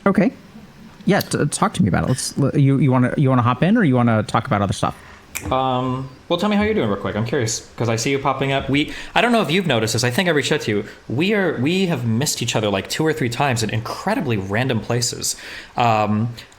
Okay. Yeah, talk to me about it. You want to hop in, or you want to talk about other stuff? Well, tell me how you're doing real quick. I'm curious because I see you popping up. I don't know if you've noticed this. I think I reached out to you. We have missed each other like two or three times in incredibly random places.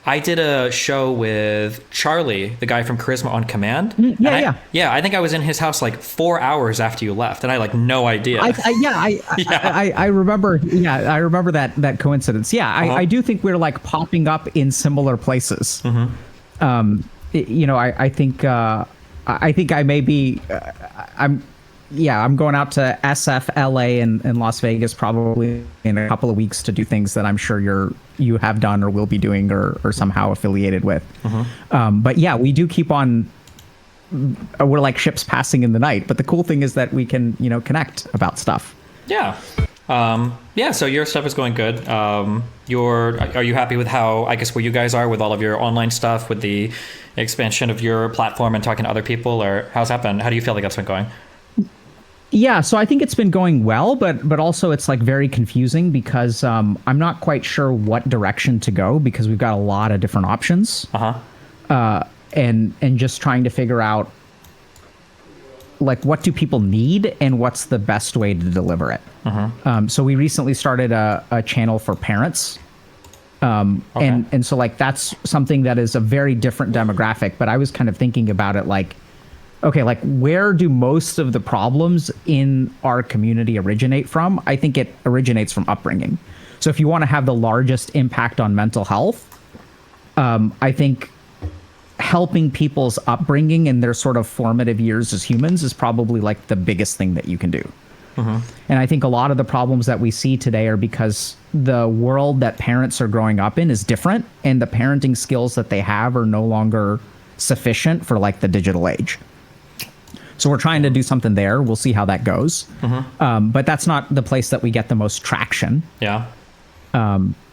I did a show with Charlie, the guy from Charisma on Command. Yeah, And yeah. I think I was in his house like 4 hours after you left, and I had, like no idea. Yeah. I remember. Yeah, I remember that coincidence. Yeah, I do think we're like popping up in similar places. I think I may be. I'm going out to SF, LA, and Las Vegas probably in a couple of weeks to do things that I'm sure you have done or will be doing or somehow affiliated with. But yeah, we do keep on. We're like ships passing in the night. But the cool thing is that we can connect about stuff. Yeah. So your stuff is going good. Are you happy with how, I guess, where you guys are with all of your online stuff, with the expansion of your platform and talking to other people, or how's that been? How do you feel like that's been going? Yeah, so I think it's been going well, but also it's like very confusing because I'm not quite sure what direction to go because we've got a lot of different options. And just trying to figure out like what do people need and what's the best way to deliver it. So we recently started a channel for parents. And so like that's something that is a very different demographic, but I was kind of thinking about it like, okay, like where do most of the problems in our community originate from? I think it originates from upbringing. So if you want to have the largest impact on mental health, I think helping people's upbringing and their sort of formative years as humans is probably like the biggest thing that you can do. And I think a lot of the problems that we see today are because the world that parents are growing up in is different, and the parenting skills that they have are no longer sufficient for like the digital age. So we're trying to do something there. We'll see how that goes. But that's not the place that we get the most traction. Yeah.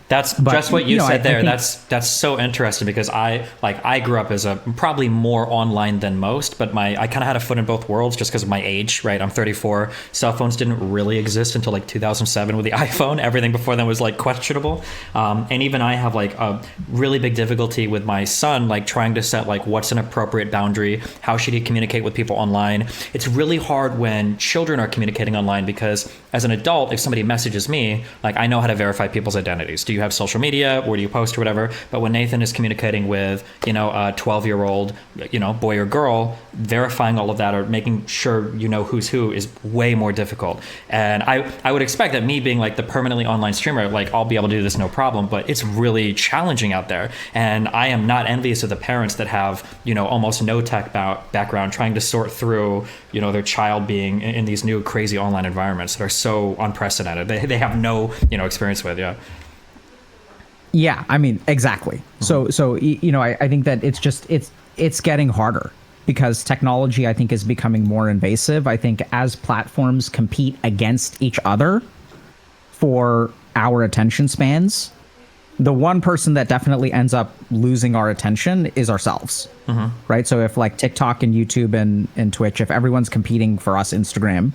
That's just what you said there. That's so interesting because I grew up as a probably more online than most, but I kind of had a foot in both worlds just because of my age, right? I'm 34. Cell phones didn't really exist until like 2007 with the iPhone. Everything before then was like questionable. And even I have like a really big difficulty with my son, like trying to set like what's an appropriate boundary, how should he communicate with people online. It's really hard when children are communicating online because as an adult, if somebody messages me, like I know how to verify people's identities. Do you have social media? Where do you post or whatever? But when Nathan is communicating with, a 12-year-old, boy or girl, verifying all of that or making sure you know who's who is way more difficult. And I would expect that me being like the permanently online streamer, like I'll be able to do this no problem, but it's really challenging out there. And I am not envious of the parents that have, almost no tech background trying to sort through, their child being in these new crazy online environments that are so unprecedented. They have no, experience with. Yeah. Yeah, I mean, exactly. So I think that it's getting harder because technology, I think, is becoming more invasive. I think as platforms compete against each other for our attention spans, the one person that definitely ends up losing our attention is ourselves, right? So if like TikTok and YouTube and Twitch, if everyone's competing for us, Instagram,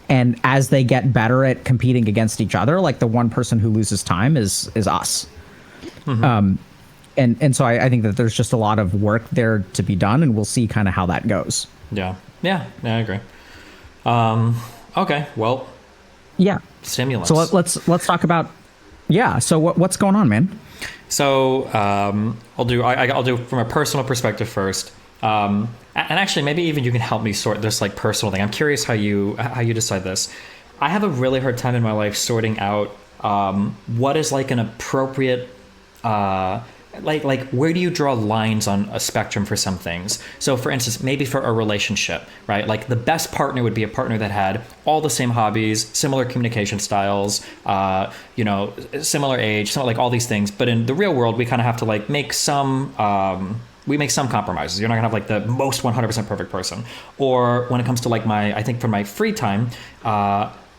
and as they get better at competing against each other, like the one person who loses time is us. And so I think that there's just a lot of work there to be done, and we'll see kind of how that goes. Yeah, I agree. Okay, well, yeah, stimulants. So let's talk about. Yeah. So what's going on, man? So I'll do from a personal perspective first. And actually, maybe even you can help me sort this like personal thing. I'm curious how you decide this. I have a really hard time in my life sorting out what is like an appropriate like where do you draw lines on a spectrum for some things? So for instance, maybe for a relationship, right? Like the best partner would be a partner that had all the same hobbies, similar communication styles, similar age, like all these things. But in the real world, we kind of have to like make some compromises. You're not gonna have like the most 100% perfect person. Or when it comes to like I think for my free time,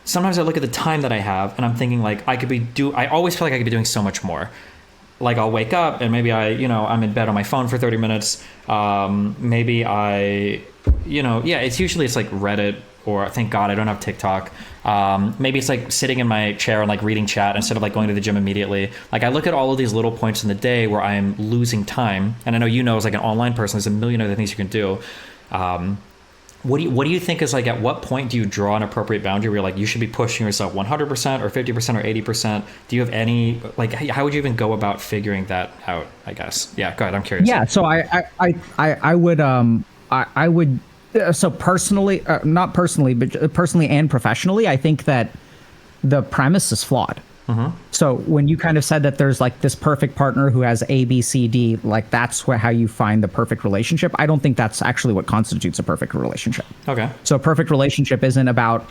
sometimes I look at the time that I have and I'm thinking like I always feel like I could be doing so much more. Like I'll wake up and maybe I'm in bed on my phone for 30 minutes. Maybe it's usually like Reddit or thank God I don't have TikTok. Maybe it's like sitting in my chair and like reading chat instead of like going to the gym immediately. Like I look at all of these little points in the day where I'm losing time. And I know, you know, as like an online person, there's a million other things you can do. What do you think is like, at what point do you draw an appropriate boundary where you're like, you should be pushing yourself 100% or 50% or 80%? Do you have any, like, how would you even go about figuring that out, I guess? Yeah, go ahead. I'm curious. Yeah. So I would, so personally, not personally, but personally and professionally, I think that the premise is flawed. Mm-hmm. So when you kind of said that there's like this perfect partner who has A, B, C, D, like that's how you find the perfect relationship. I don't think that's actually what constitutes a perfect relationship. Okay. So a perfect relationship isn't about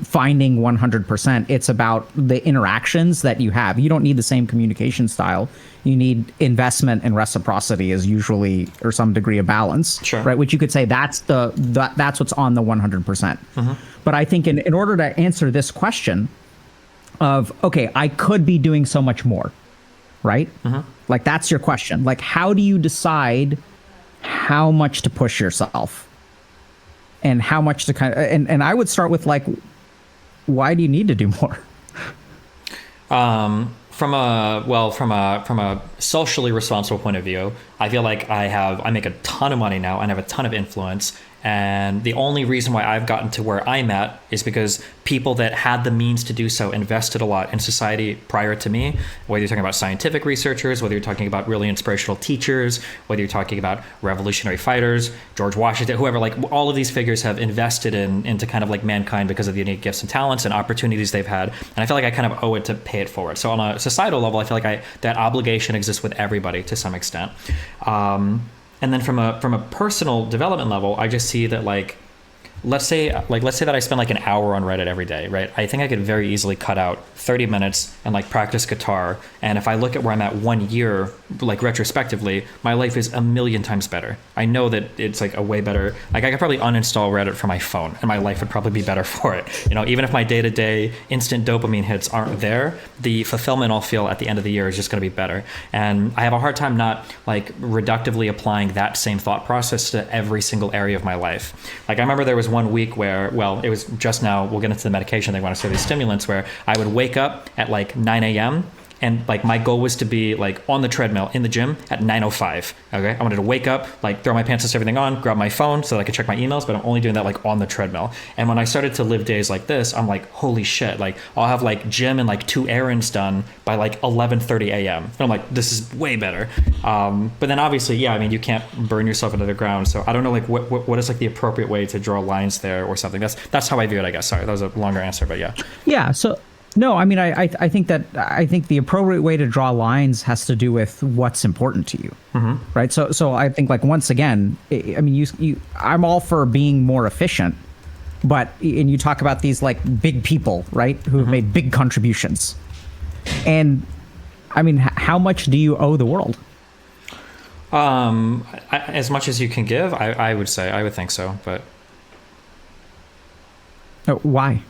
finding 100%. It's about the interactions that you have. You don't need the same communication style. You need investment and reciprocity is usually, or some degree of balance, sure, right? Which you could say that's that's what's on the 100%. Mm-hmm. But I think in order to answer this question of, okay, I could be doing so much more, right? Mm-hmm. Like that's your question. Like, how do you decide how much to push yourself and how much to kind of, and I would start with like, why do you need to do more? From a socially responsible point of view, I feel like I make a ton of money now and have a ton of influence. And the only reason why I've gotten to where I'm at is because people that had the means to do so invested a lot in society prior to me, whether you're talking about scientific researchers, whether you're talking about really inspirational teachers, whether you're talking about revolutionary fighters, George Washington, whoever, like all of these figures have invested into kind of like mankind because of the unique gifts and talents and opportunities they've had. And I feel like I kind of owe it to pay it forward. So on a societal level, I feel like that obligation exists with everybody to some extent. And then from a personal development level, I just see that let's say that I spend like an hour on Reddit every day, right? I think I could very easily cut out 30 minutes and like practice guitar. And if I look at where I'm at 1 year, like retrospectively, my life is a million times better. I know that it's like a way better, like I could probably uninstall Reddit from my phone and my life would probably be better for it. You know, even if my day-to-day instant dopamine hits aren't there, the fulfillment I'll feel at the end of the year is just going to be better. And I have a hard time not like reductively applying that same thought process to every single area of my life. Like I remember there was 1 week where, well, it was just now, we'll get into the medication, they want to say these stimulants, where I would wake up at like 9 a.m. and like my goal was to be like on the treadmill in the gym at 9:05. Okay, I wanted to wake up, like throw my pants and everything on, grab my phone so that I could check my emails, but I'm only doing that like on the treadmill. And when I started to live days like this, I'm like, holy shit, like I'll have like gym and like 2 errands done by like 11:30 a.m. And I'm like, this is way better. But then obviously, yeah, I mean, you can't burn yourself into the ground. So I don't know, like what is like the appropriate way to draw lines there or something. That's how I view it, I guess. Sorry, that was a longer answer, but yeah. Yeah. So. No, I mean, I think the appropriate way to draw lines has to do with what's important to you, mm-hmm. right? So I think like once again, I mean, I'm all for being more efficient, and you talk about these like big people, right, who have mm-hmm. made big contributions, and I mean, how much do you owe the world? As much as you can give, I would say, I would think so, but why?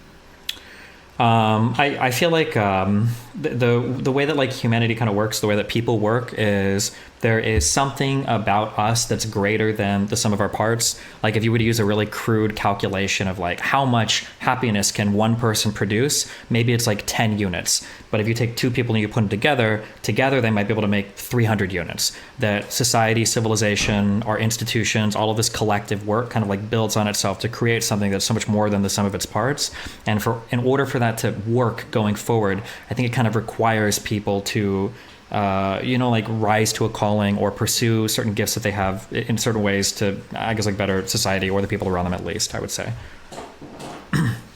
I feel like the way that like humanity kind of works, the way that people work is there is something about us that's greater than the sum of our parts. Like if you were to use a really crude calculation of like how much happiness can one person produce, maybe it's like 10 units. But if you take 2 people and you put them together they might be able to make 300 units. That society, civilization, our institutions, all of this collective work kind of like builds on itself to create something that's so much more than the sum of its parts. And in order for that to work going forward, I think it kind of requires people to like rise to a calling or pursue certain gifts that they have in certain ways to, I guess, like better society or the people around them, at least, I would say.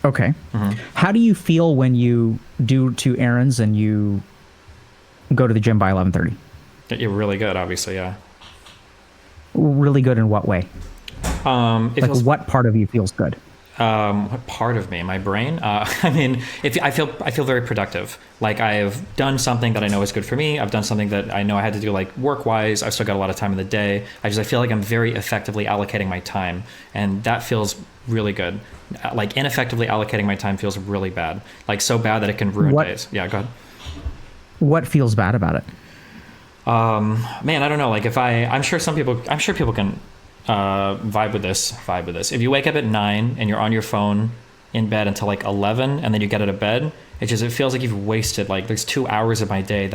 Okay. Mm-hmm. How do you feel when you do 2 errands and you go to the gym by 11:30? You're really good, obviously, yeah. Really good in what way? What part of you feels good? What part of me? My brain? I mean, I feel very productive. Like I've done something that I know is good for me. I've done something that I know I had to do like work-wise. I've still got a lot of time in the day. I feel like I'm very effectively allocating my time, and that feels really good. Like ineffectively allocating my time feels really bad. Like so bad that it can ruin days. Yeah, go ahead. What feels bad about it? Man, I don't know. Like I'm sure people can Vibe with this. Vibe with this. If you wake up at 9 and you're on your phone in bed until like 11, and then you get out of bed, it feels like you've wasted, like, there's 2 hours of my day